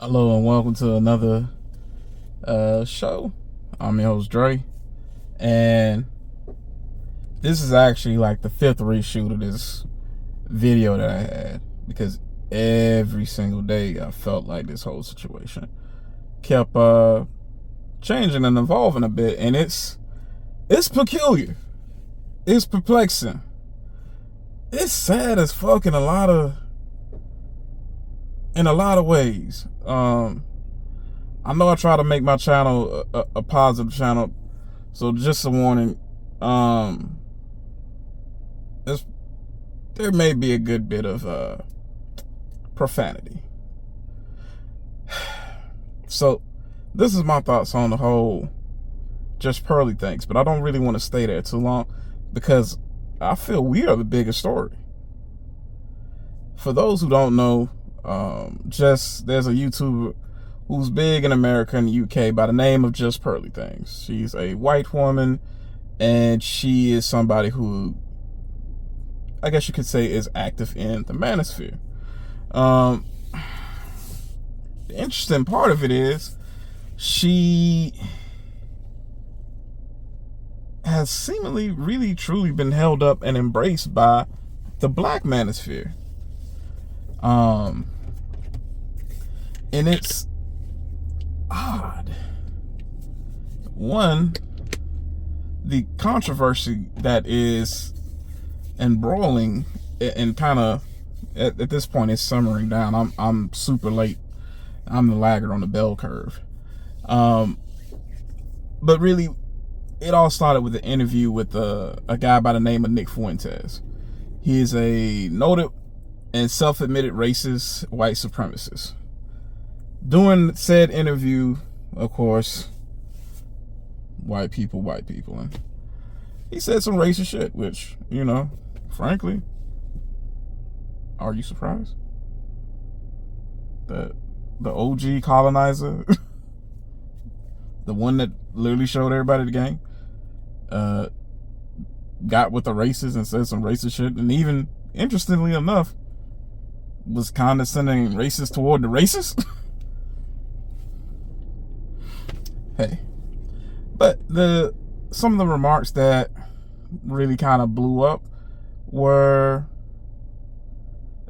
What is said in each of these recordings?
Hello and welcome to another show. I'm your host Dre, and this is actually like the fifth reshoot of this video that I had because every single day I felt like this whole situation kept changing and evolving a bit, and it's peculiar, it's perplexing, it's sad as fuck in a lot of ways. I know I try to make my channel a positive channel, so just a warning. There may be a good bit of profanity. So this is my thoughts on the whole Just Pearly things, but I don't really want to stay there too long because I feel we are the biggest story. For those who don't know, there's a YouTuber who's big in America and the UK by the name of Just Pearly Things. She's a white woman, and she is somebody who, I guess you could say, is active in the manosphere. The interesting part of it is she has seemingly really truly been held up and embraced by the black manosphere. And it's odd. One, the controversy that is embroiling and kind of at this point is simmering down. I'm super late. I'm the laggard on the bell curve. But really, it all started with an interview with a guy by the name of Nick Fuentes. He is a noted and self-admitted racist white supremacist. During said interview, of course, white people, and he said some racist shit, which, you know, frankly, are you surprised? The OG colonizer, the one that literally showed everybody the game, got with the racists and said some racist shit, and even, interestingly enough, was condescending racist toward the racists. Hey, but some of the remarks that really kind of blew up were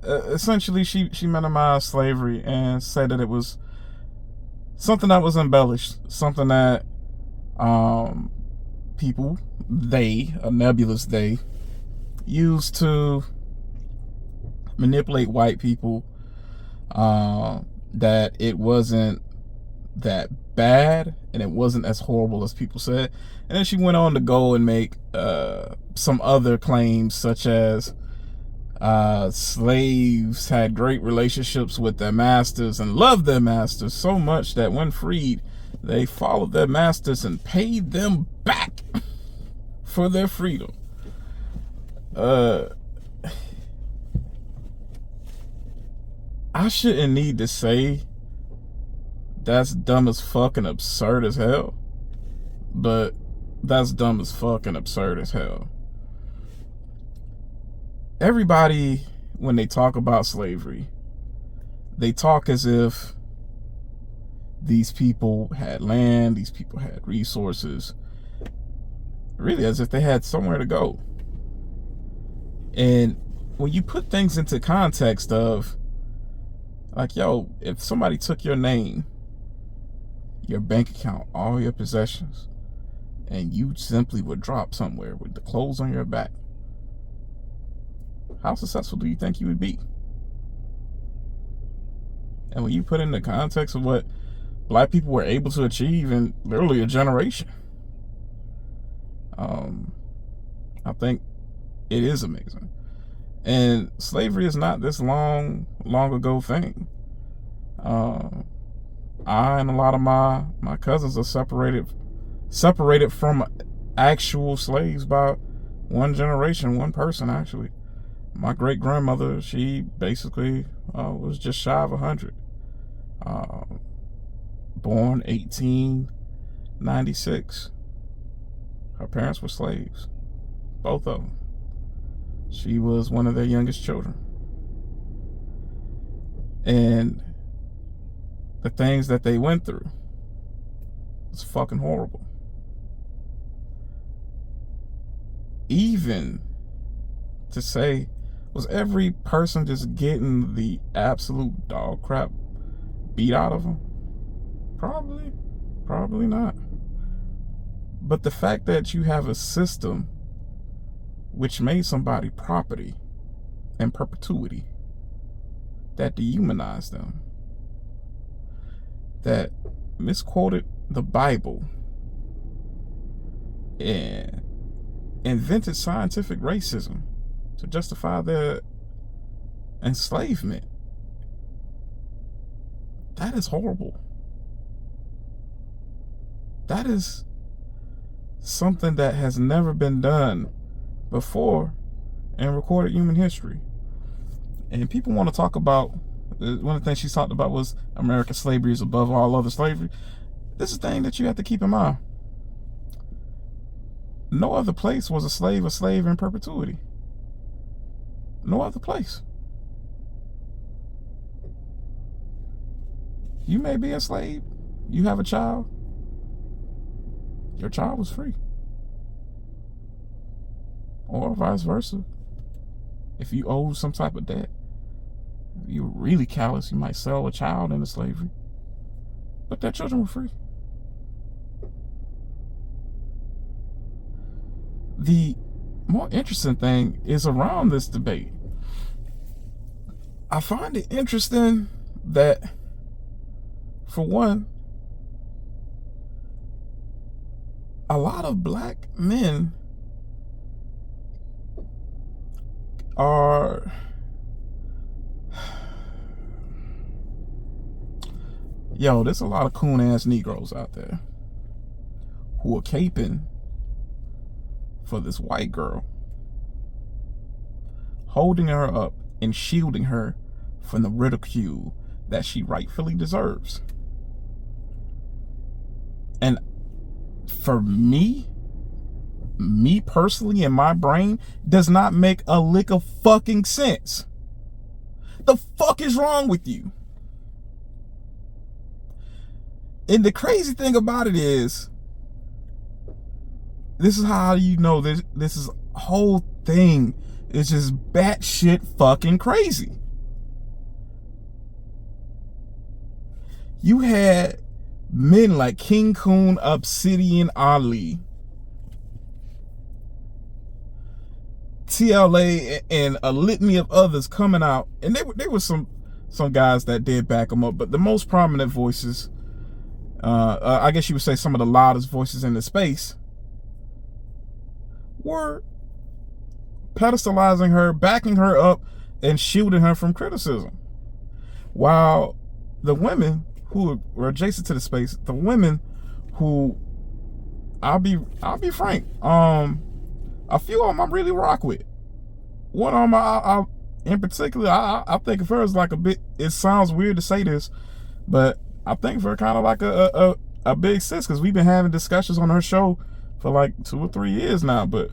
essentially she minimized slavery and said that it was something that was embellished, something that people, a nebulous they, used to manipulate white people, that it wasn't that bad and it wasn't as horrible as people said. And then she went on to go and make some other claims, such as slaves had great relationships with their masters and loved their masters so much that when freed, they followed their masters and paid them back for their freedom. I shouldn't need to say that's dumb as fuck and absurd as hell, but that's dumb as fuck and absurd as hell. Everybody, when they talk about slavery, they talk as if these people had land, these people had resources, really as if they had somewhere to go. And when you put things into context of, like, yo, if somebody took your name, your bank account, all your possessions, and you simply would drop somewhere with the clothes on your back, how successful do you think you would be? And when you put in the context of what black people were able to achieve in literally a generation, I think it is amazing. And slavery is not this long ago thing. I and a lot of my cousins are separated from actual slaves by one generation, one person actually. My great grandmother, she basically was just shy of 100. Born 1896. Her parents were slaves, both of them. She was one of their youngest children. And the things that they went through. It's fucking horrible. Even to say, was every person just getting the absolute dog crap beat out of them? Probably not. But the fact that you have a system which made somebody property in perpetuity, that dehumanized them, that misquoted the Bible and invented scientific racism to justify their enslavement. That is horrible. That is something that has never been done before in recorded human history. And people want to talk about, one of the things she talked about was American slavery is above all other slavery. This is the thing that you have to keep in mind. No other place was a slave in perpetuity. No other place. You may be a slave. You have a child. Your child was free. Or vice versa. If you owe some type of debt, if you're really callous, you might sell a child into slavery. But their children were free. The more interesting thing is around this debate. I find it interesting that, for one, a lot of black men are there's a lot of coon ass Negroes out there who are caping for this white girl, holding her up and shielding her from the ridicule that she rightfully deserves. And for me personally, in my brain, does not make a lick of fucking sense. The fuck is wrong with you? And the crazy thing about it is, this is how you know this is whole thing is just batshit fucking crazy. You had men like King Coon, Obsidian Ali, TLA, and a litany of others coming out, and there were some guys that did back them up, but the most prominent voices, I guess you would say some of the loudest voices in the space, were pedestalizing her, backing her up, and shielding her from criticism. While the women who were adjacent to the space, the women who, I'll be frank, a few of them I really rock with. One of them, I in particular, I think of her as like a bit, it sounds weird to say this, but I think of her kind of like a big sis, because we've been having discussions on her show for like 2 or 3 years now. But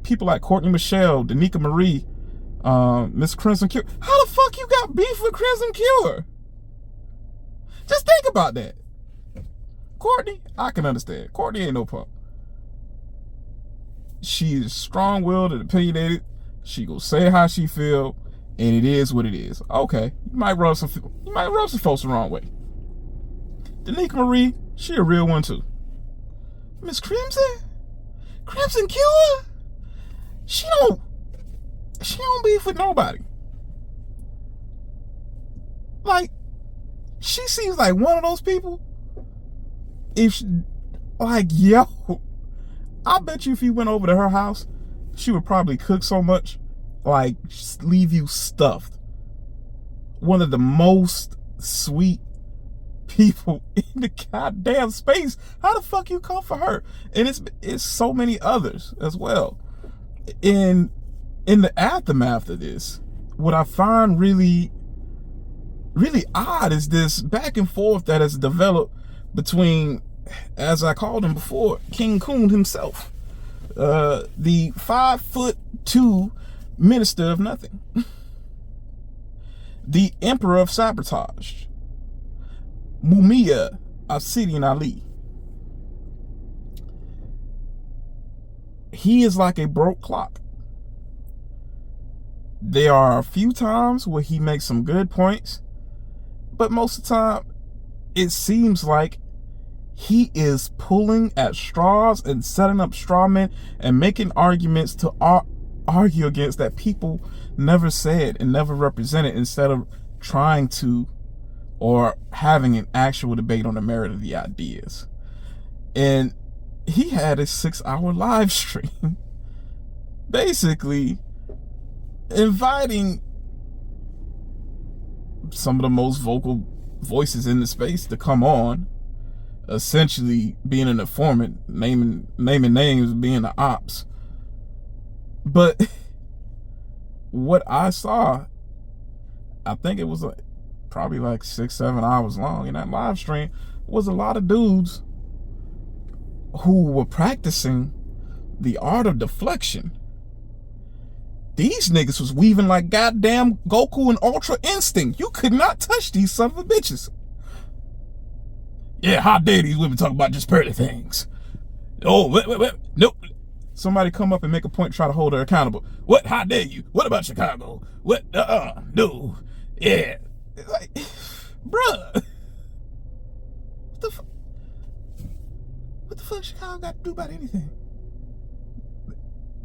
people like Courtney Michelle, Danica Marie, Miss Crimson Cure. How the fuck you got beef with Crimson Cure? Just think about that. Courtney, I can understand. Courtney ain't no punk. She is strong-willed and opinionated. She gonna say how she feel, and it is what it is. Okay, you might rub some folks the wrong way. Danica Marie, she a real one too. Miss Crimson Cure, she don't beef with nobody. Like, she seems like one of those people. I bet you if you went over to her house, she would probably cook so much, like, just leave you stuffed. One of the most sweet people in the goddamn space. How the fuck you come for her? And it's so many others as well. In the aftermath of this, what I find really, really odd is this back and forth that has developed between, as I called him before, King Coon himself, the 5'2" minister of nothing, the emperor of sabotage, Mumia Obsidian Ali. He is like a broke clock. There are a few times where he makes some good points, but most of the time, it seems like he is pulling at straws and setting up straw men and making arguments to argue against that people never said and never represented, instead of trying to or having an actual debate on the merit of the ideas. And he had a 6-hour live stream basically inviting some of the most vocal voices in the space to come on, essentially being an informant, naming names, being the ops. But what I saw, I think it was probably like 6-7 hours long in that live stream, was a lot of dudes who were practicing the art of deflection. These niggas was weaving like goddamn Goku and Ultra Instinct. You could not touch these son of a bitches. Yeah, how dare these women talk about just pretty things? Oh, wait, nope. Somebody come up and make a point, try to hold her accountable. What? How dare you? What about Chicago? What? No. Yeah. It's like, bruh. What the fuck Chicago got to do about anything?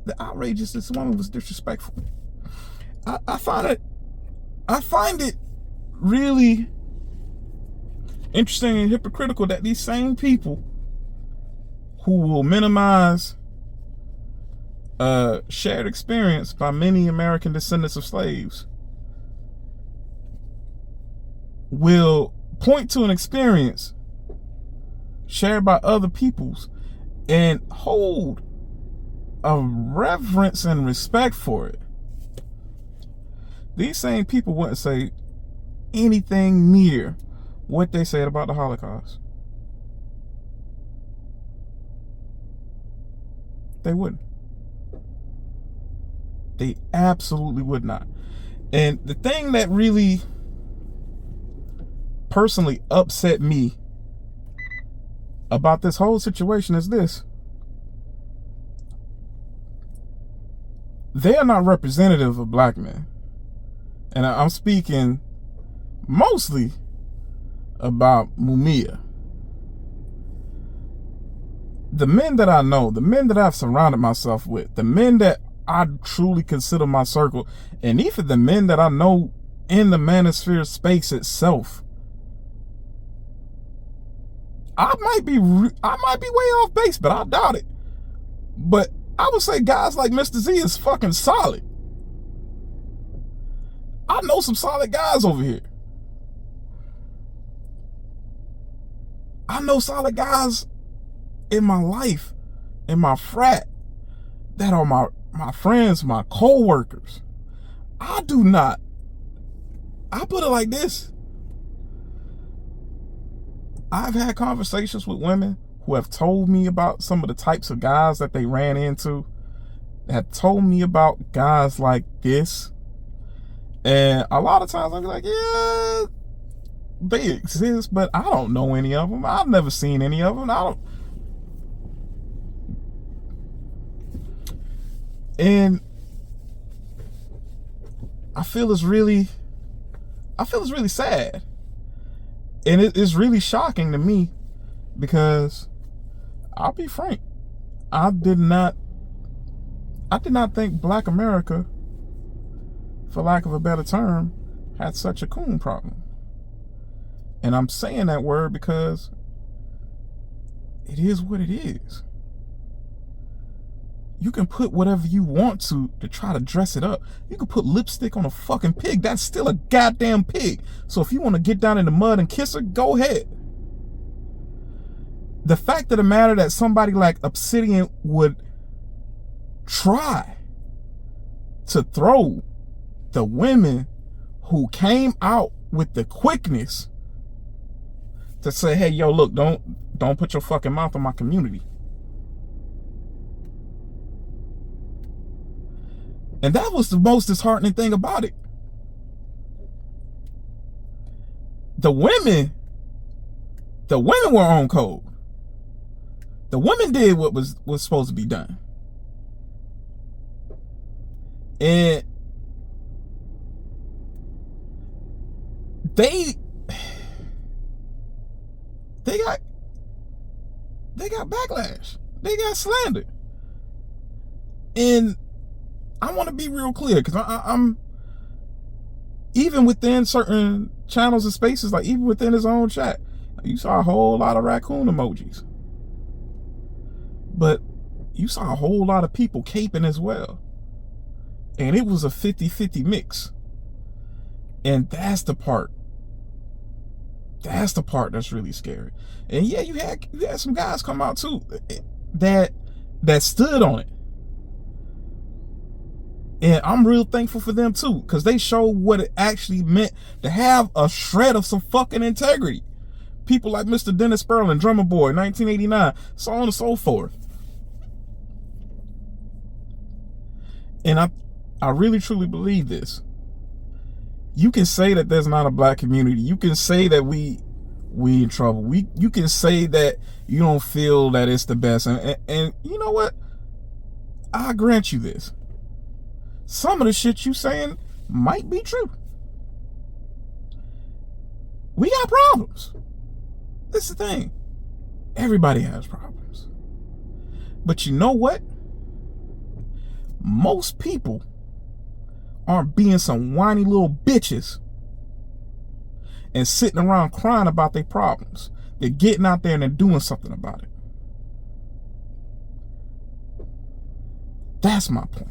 The outrage is this woman was disrespectful. I find it really interesting and hypocritical that these same people who will minimize shared experience by many American descendants of slaves will point to an experience shared by other peoples and hold a reverence and respect for it. These same people wouldn't say anything near what they said about the Holocaust. They wouldn't. They absolutely would not. And the thing that really personally upset me about this whole situation is this. They are not representative of black men. And I'm speaking mostly about Mumia. The men that I know, the men that I've surrounded myself with, the men that I truly consider my circle, and even the men that I know in the manosphere space itself, I might be way off base, but I doubt it. But I would say guys like Mr. Z is fucking solid. I know some solid guys over here. I know solid guys in my life, in my frat, that are my friends, my co-workers. I put it like this. I've had conversations with women who have told me about some of the types of guys that they ran into, have told me about guys like this. And a lot of times I'll be like, yeah, they exist, but I don't know any of them. I've never seen any of them. And I feel it's really sad. And it is really shocking to me, because I'll be frank, I did not think Black America, for lack of a better term, had such a coon problem. And I'm saying that word because it is what it is. You can put whatever you want to try to dress it up. You can put lipstick on a fucking pig. That's still a goddamn pig. So if you want to get down in the mud and kiss her, go ahead. The fact of the matter that somebody like Obsidian would try to throw the women who came out with the quickness to say, hey, yo, look, don't put your fucking mouth on my community. And that was the most disheartening thing about it. The women The women were on code. The women did what was supposed to be done. And they got backlash. They got slandered. And I want to be real clear, because I'm even within certain channels and spaces, like even within his own chat, you saw a whole lot of raccoon emojis. But you saw a whole lot of people caping as well. And it was a 50-50 mix. And that's the part. That's the part that's really scary. And yeah, you had some guys come out too that stood on it. And I'm real thankful for them too, because they showed what it actually meant to have a shred of some fucking integrity. People like Mr. Dennis Sperling, Drummer Boy, 1989, so on and so forth. And I really truly believe this. You can say that there's not a black community. You can say that we in trouble. You can say that you don't feel that it's the best. And you know what? I grant you this. Some of the shit you saying might be true. We got problems. This is the thing. Everybody has problems. But you know what? Most people aren't being some whiny little bitches and sitting around crying about their problems. They're getting out there and they're doing something about it. That's my point.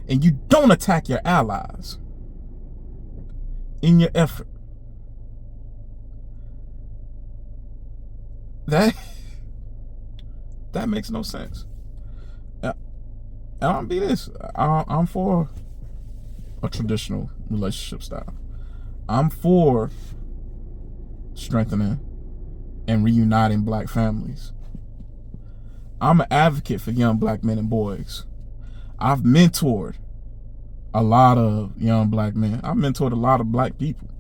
And you don't attack your allies in your effort. That makes no sense. I'll be this. I'm for a traditional relationship style. I'm for strengthening and reuniting black families. I'm an advocate for young black men and boys. I've mentored a lot of young black men. I've mentored a lot of black people.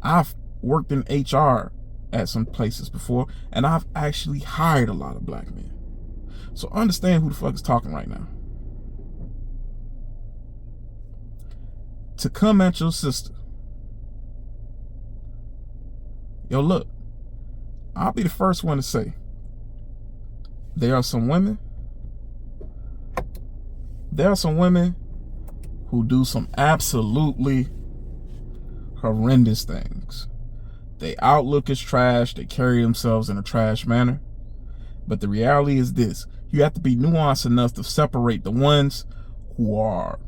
I've worked in HR at some places before, and I've actually hired a lot of black men. So understand who the fuck is talking right now. To come at your sister. Yo, look, I'll be the first one to say, there are some women who do some absolutely horrendous things. Their outlook is trash. They carry themselves in a trash manner. But the reality is this. You have to be nuanced enough to separate the ones who are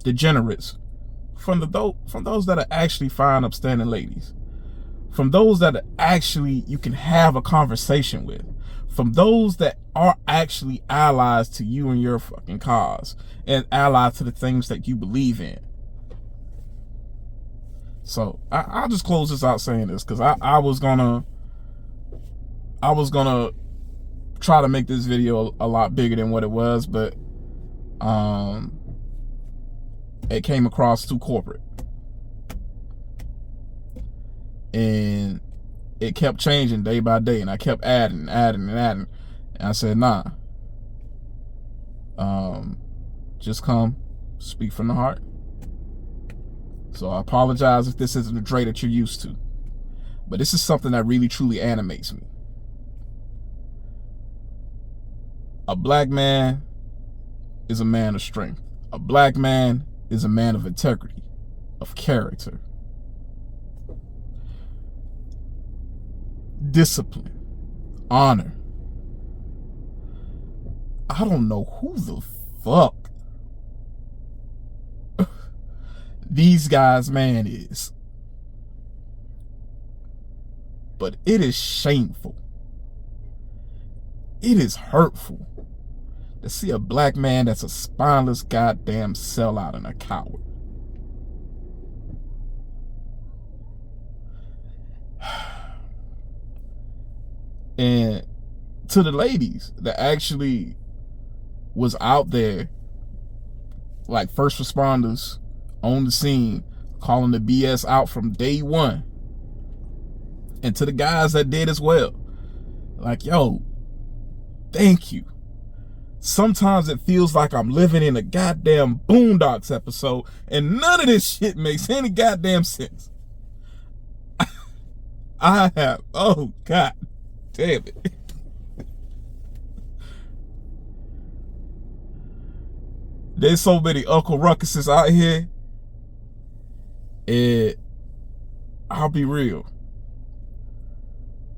degenerates from those that are actually fine, upstanding ladies. From those that are actually you can have a conversation with. From those that are actually allies to you and your fucking cause. And allies to the things that you believe in. So I'll just close this out saying this, because I was gonna try to make this video a lot bigger than what it was, but it came across too corporate. And it kept changing day by day, and I kept adding. And I said, nah. Just come, speak from the heart. So I apologize if this isn't the Dre that you're used to. But this is something that really truly animates me. A black man is a man of strength. A black man is a man of integrity, of character, discipline, honor. I don't know who the fuck these guys' man is, but it is shameful. It is hurtful to see a black man that's a spineless goddamn sellout and a coward. And to the ladies that actually was out there, like first responders on the scene, calling the BS out from day one, And to the guys that did as well. Like, yo, thank you. Sometimes it feels like I'm living in a goddamn Boondocks episode and none of this shit makes any goddamn sense. I have, oh God damn it. There's so many Uncle Ruckuses out here. And I'll be real.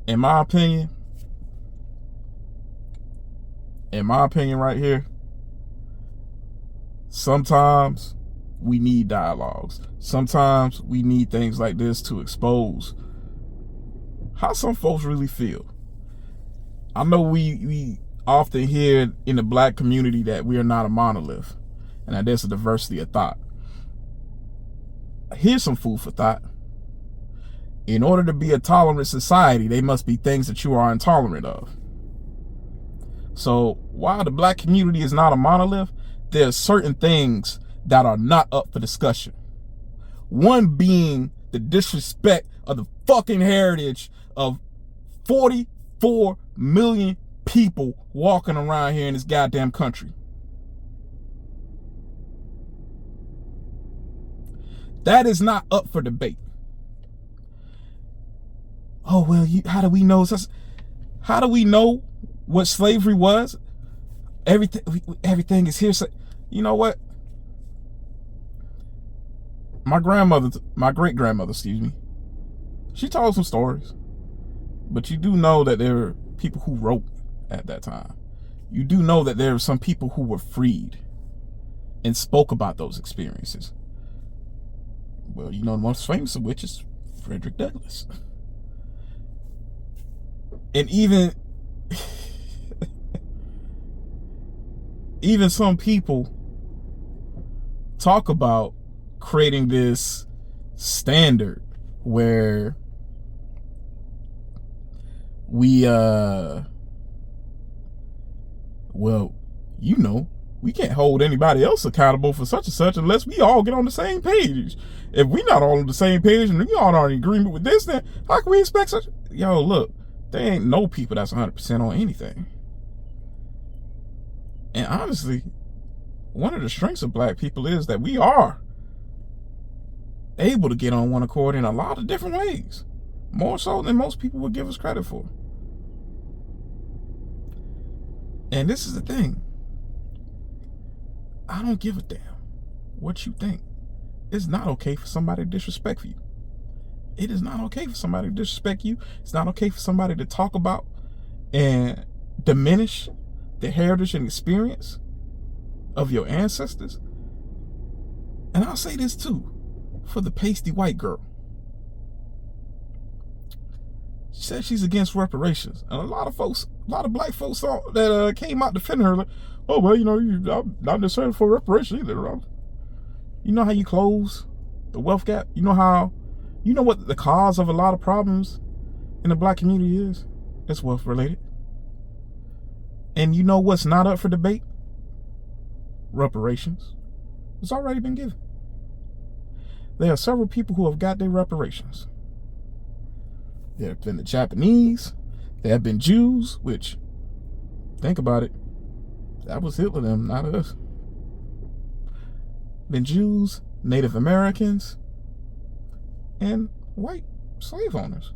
In my opinion right here, sometimes we need dialogues. Sometimes we need things like this to expose how some folks really feel. I know we often hear in the black community that we are not a monolith and that there's a diversity of thought. Here's some food for thought. In order to be a tolerant society, there must be things that you are intolerant of. So while the black community is not a monolith, there are certain things that are not up for discussion. One being the disrespect of the fucking heritage of 44 million people walking around here in this goddamn country. That is not up for debate. Oh, well, how do we know? How do we know what slavery was? Everything is hearsay. You know what? My great grandmother, she told some stories. But you do know that there were people who wrote at that time. You do know that there were some people who were freed and spoke about those experiences. Well, you know, the most famous of which is Frederick Douglass. And even some people talk about creating this standard where we we can't hold anybody else accountable for such and such unless we all get on the same page. If we not all on the same page and we all are in agreement with this, then how can we expect such? Yo, look, there ain't no people that's 100% on anything. And honestly, one of the strengths of black people is that we are able to get on one accord in a lot of different ways. More so than most people would give us credit for. And this is the thing. I don't give a damn what you think. It's not okay for somebody to disrespect you. It is not okay for somebody to disrespect you. It's not okay for somebody to talk about and diminish the heritage and experience of your ancestors. And I'll say this too, for the pasty white girl. She said she's against reparations. And a lot of black folks that came out defending her like, oh, well, you know, I'm not necessarily for reparations either. You know how you close the wealth gap? You know what the cause of a lot of problems in the black community is? It's wealth related. And you know what's not up for debate? Reparations. It's already been given. There are several people who have got their reparations. There have been the Japanese. There have been Jews, which, think about it, that was Hitler them, not us. Been Jews, Native Americans, and white slave owners.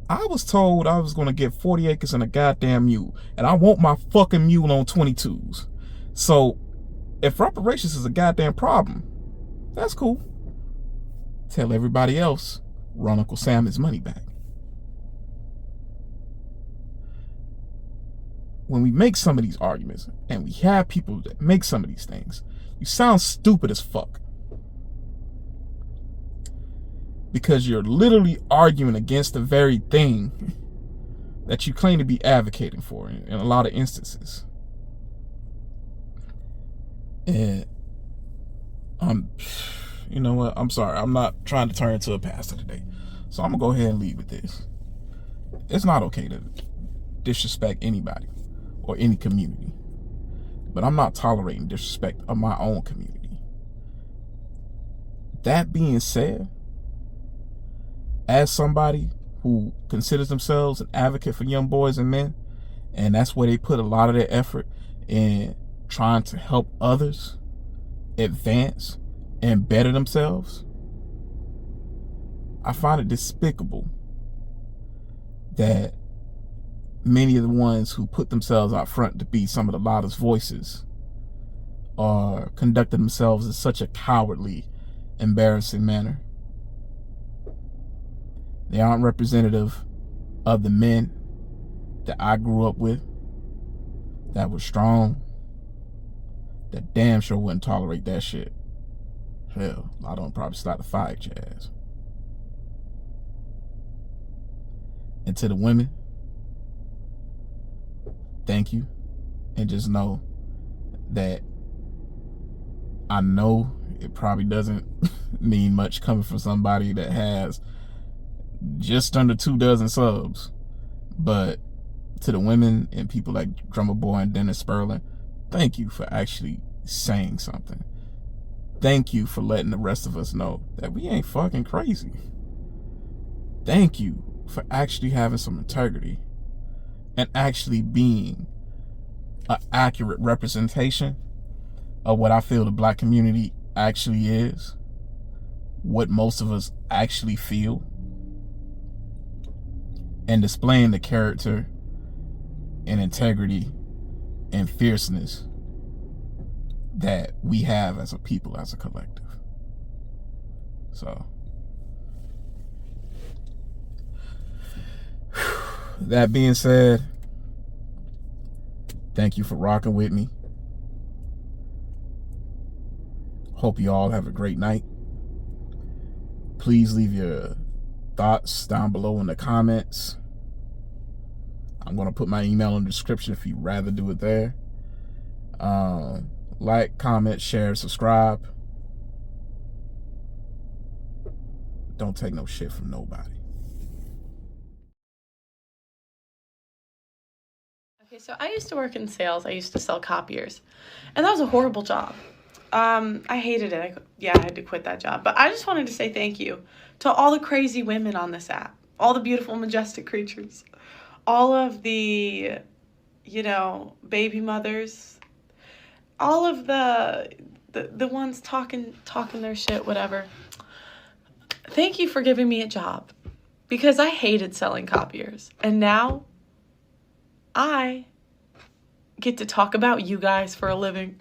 I was told I was going to get 40 acres and a goddamn mule, and I want my fucking mule on 22s. So, if reparations is a goddamn problem, that's cool. Tell everybody else, run Uncle Sam his money back. When we make some of these arguments, and we have people that make some of these things, you sound stupid as fuck. Because you're literally arguing against the very thing that you claim to be advocating for in a lot of instances. And you know what? I'm sorry. I'm not trying to turn into a pastor today. So I'm going to go ahead and leave with this. It's not okay to disrespect anybody or any community. But I'm not tolerating disrespect of my own community. That being said, as somebody who considers themselves an advocate for young boys and men, and that's where they put a lot of their effort in trying to help others advance and better themselves, I find it despicable that many of the ones who put themselves out front to be some of the loudest voices are conducting themselves in such a cowardly, embarrassing manner. They aren't representative of the men that I grew up with, that were strong, that damn sure wouldn't tolerate that shit. Hell, a lot of them probably start to fight your ass. And to the women, thank you. And just know that I know it probably doesn't mean much coming from somebody that has just under 24 subs. But to the women and people like Drummer Boy and Dennis Sperling, thank you for actually saying something. Thank you for letting the rest of us know that we ain't fucking crazy. Thank you for actually having some integrity and actually being an accurate representation of what I feel the black community actually is, what most of us actually feel, and displaying the character and integrity and fierceness that we have as a people, as a collective. So, that being said, thank you for rocking with me. Hope you all have a great night. Please leave your thoughts down below in the comments. I'm going to put my email in the description if you'd rather do it there. Like, comment, share, subscribe. Don't take no shit from nobody. Okay, so I used to work in sales. I used to sell copiers, and that was a horrible job. I hated it. I had to quit that job. But I just wanted to say thank you to all the crazy women on this app, all the beautiful, majestic creatures, all of the, baby mothers, all of the ones talking their shit, whatever. Thank you for giving me a job, because I hated selling copiers, and now I get to talk about you guys for a living.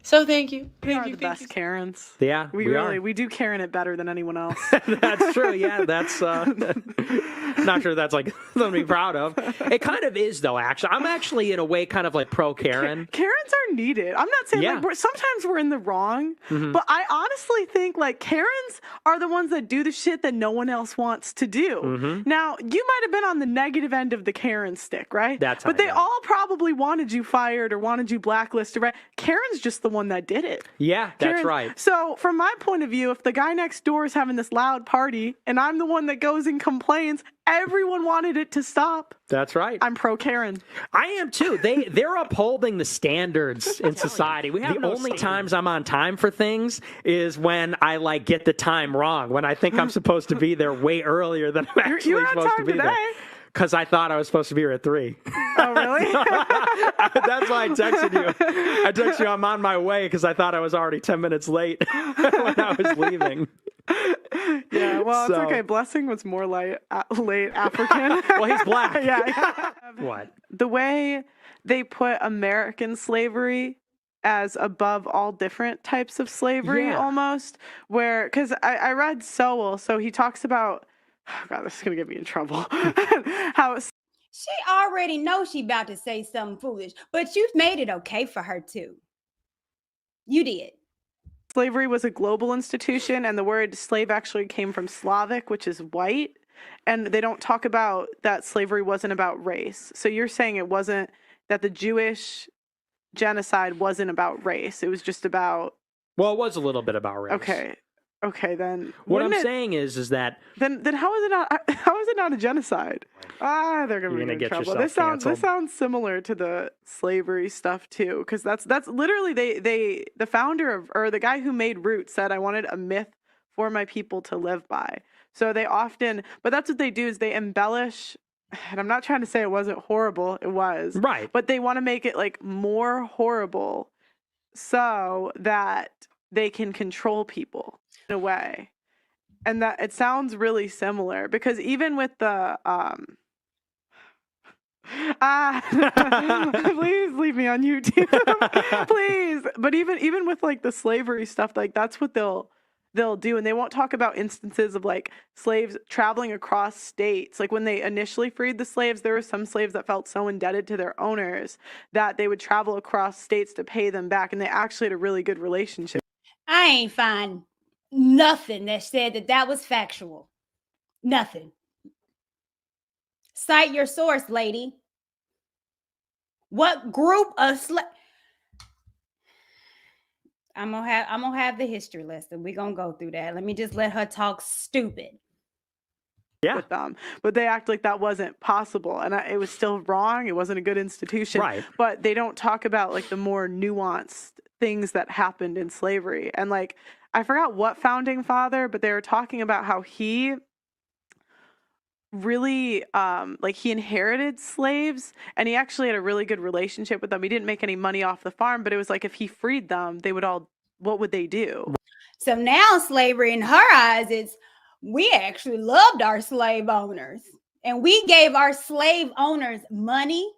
So thank you. We are the best Karens. Yeah, we do Karen it better than anyone else. That's true. Yeah, that's not sure that's like something to be proud of. It kind of is, though. Actually, I'm actually in a way kind of like pro Karen. Karens are needed. I'm not saying sometimes we're in the wrong, but I honestly think like Karens are the ones that do the shit that no one else wants to do. Now, you might have been on the negative end of the Karen stick, right? But they all probably wanted you fired or wanted you blacklisted, right? Karen's just the one that did it. Yeah, that's right. So from my point of view, if the guy next door is having this loud party and I'm the one that goes and complains, everyone wanted it to stop. That's right. I'm pro Karen. I am too. They're upholding the standards in society. The only times I'm on time for things is when I like get the time wrong, when I think I'm supposed to be there way earlier than I'm actually supposed to be there. Because I thought I was supposed to be here at 3. Oh, really? That's why I texted you. I texted you, I'm on my way, because I thought I was already 10 minutes late when I was leaving. Yeah, well, it's okay. Blessing was more late African. Well, he's black. Yeah. What? The way they put American slavery as above all different types of slavery, almost, where, because I read Sowell, so he talks about, oh God, this is going to get me in trouble. How she already knows she about to say something foolish, but you made it okay for her too. You did. Slavery was a global institution, and the word slave actually came from Slavic, which is white. And they don't talk about that slavery wasn't about race. So you're saying it wasn't, that the Jewish genocide wasn't about race. It was just about... Well, it was a little bit about race. Okay, then what I'm saying is that then how is it not a genocide? They're gonna get in trouble. This sounds similar to the slavery stuff too, because that's literally the founder of, or the guy who made Roots said, I wanted a myth for my people to live by. So they often, but that's what they do is they embellish. And I'm not trying to say it wasn't horrible. It was. Right. But they want to make it like more horrible so that they can control people in a way. And that it sounds really similar because even with the please leave me on YouTube. Please. But even with like the slavery stuff, like that's what they'll do, and they won't talk about instances of like slaves traveling across states. Like when they initially freed the slaves, there were some slaves that felt so indebted to their owners that they would travel across states to pay them back, and they actually had a really good relationship. I ain't find nothing that said that that was factual. Nothing. Cite your source, lady. What group of I'm gonna have the history lesson. We're gonna go through that. Let me just let her talk stupid. Yeah. With them, but they act like that wasn't possible, and it was still wrong. It wasn't a good institution, Right. But they don't talk about like the more nuanced things that happened in slavery. And like I forgot what founding father, but they were talking about how he really like he inherited slaves, and he actually had a really good relationship with them. He didn't make any money off the farm, but it was like if he freed them, they would all, what would they do? So now slavery in her eyes is we actually loved our slave owners, and we gave our slave owners money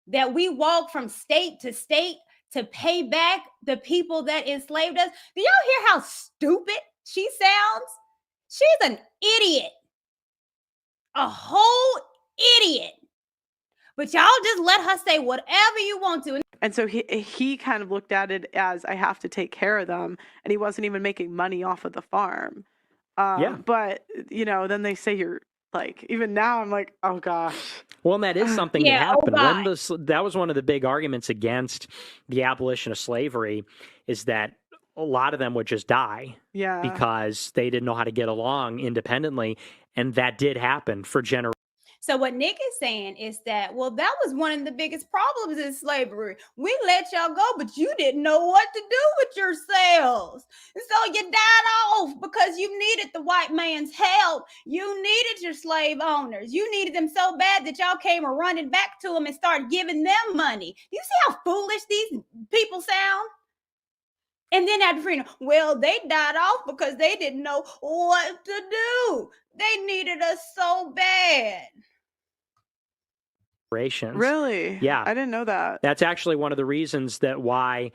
that we walked from state to state to pay back the people that enslaved us. Do y'all hear how stupid she sounds? She's an idiot. A whole idiot. But y'all just let her say whatever you want to. And so he kind of looked at it as I have to take care of them, and he wasn't even making money off of the farm. Yeah. But then they say you're like, even now I'm like, oh gosh. Well, and that is something Yeah, that happened. oh, That was one of the big arguments against the abolition of slavery, is that a lot of them would just die Yeah. because they didn't know how to get along independently. And that did happen for generations. So what Nick is saying is that, well, that was one of the biggest problems in slavery. We let y'all go, but you didn't know what to do with yourselves. And so you died off because you needed the white man's help. You needed your slave owners. You needed them so bad that y'all came running back to them and started giving them money. You see how foolish these people sound? And then after freedom, well, they died off because they didn't know what to do. They needed us so bad. Really? Yeah. I didn't know that. That's actually one of the reasons that why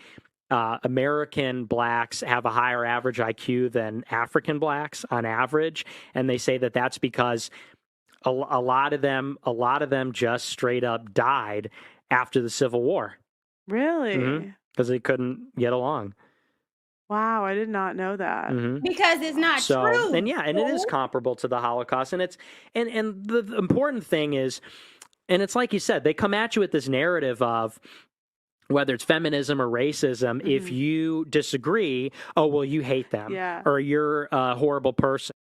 American blacks have a higher average IQ than African blacks on average. And they say that that's because a lot of them just straight up died after the Civil War. Really? Because they couldn't get along. Wow, I did not know that. Because it's not true. And yeah, and it is comparable to the Holocaust. And it's and the important thing is, and it's like you said, they come at you with this narrative of whether it's feminism or racism. If you disagree, oh well, you hate them, Yeah. or you're a horrible person.